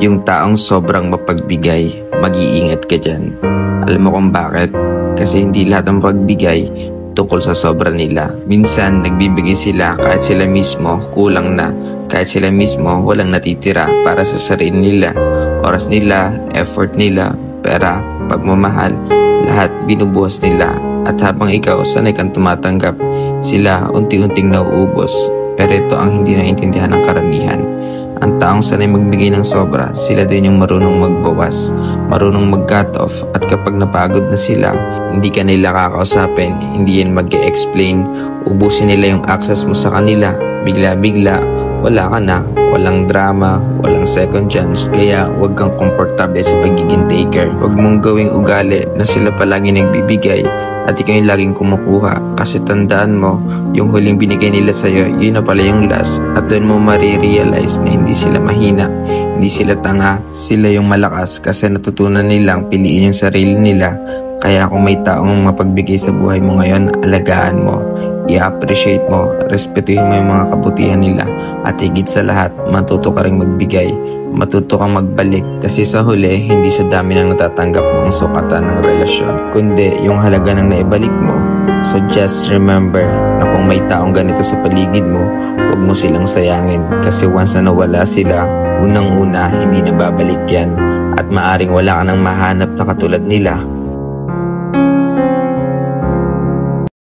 Yung taong sobrang mapagbigay, mag-iingat ka dyan. Alam mo kung bakit? Kasi hindi lahat ng pagbigay tungkol sa sobra nila. Minsan, nagbibigay sila kahit sila mismo kulang na. Kahit sila mismo walang natitira para sa sarili nila. Oras nila, effort nila, pera, pagmamahal, lahat binubuhos nila. At habang ikaw sanay kang tumatanggap, sila unti-unting nauubos. Pero ito ang hindi naintindihan ng karamihan. Ang taong sanay magbigay ng sobra, sila din yung marunong magbawas, marunong mag-cut off, at kapag napagod na sila, hindi ka nila kakausapin, hindi yan mag-e-explain, ubusin nila yung access mo sa kanila, bigla-bigla, wala ka na, walang drama, walang second chance, kaya huwag kang komportable sa pagiging taker. Huwag mong gawing ugali na sila palagi nagbibigay at ikaw yung laging kumukuha, kasi tandaan mo, yung huling binigay nila sa'yo, yun na pala yung last, at doon mo marirealize na hindi sila mahina, hindi sila tanga, sila yung malakas kasi natutunan nilang piliin yung sarili nila. Kaya kung may taong mapagbigay sa buhay mo ngayon, alagaan mo, i-appreciate mo, respetuhin mo yung mga kabutihan nila, at higit sa lahat, matuto ka ring magbigay, matuto kang magbalik, kasi sa huli, hindi sa dami ng natatanggap mo ang sukatan ng relasyon, kundi yung halaga ng naibalik mo. So just remember na kung may taong ganito sa paligid mo, huwag mo silang sayangin, kasi once na nawala sila, unang-una, hindi na babalik yan, at maaring wala ka nang mahanap na katulad nila.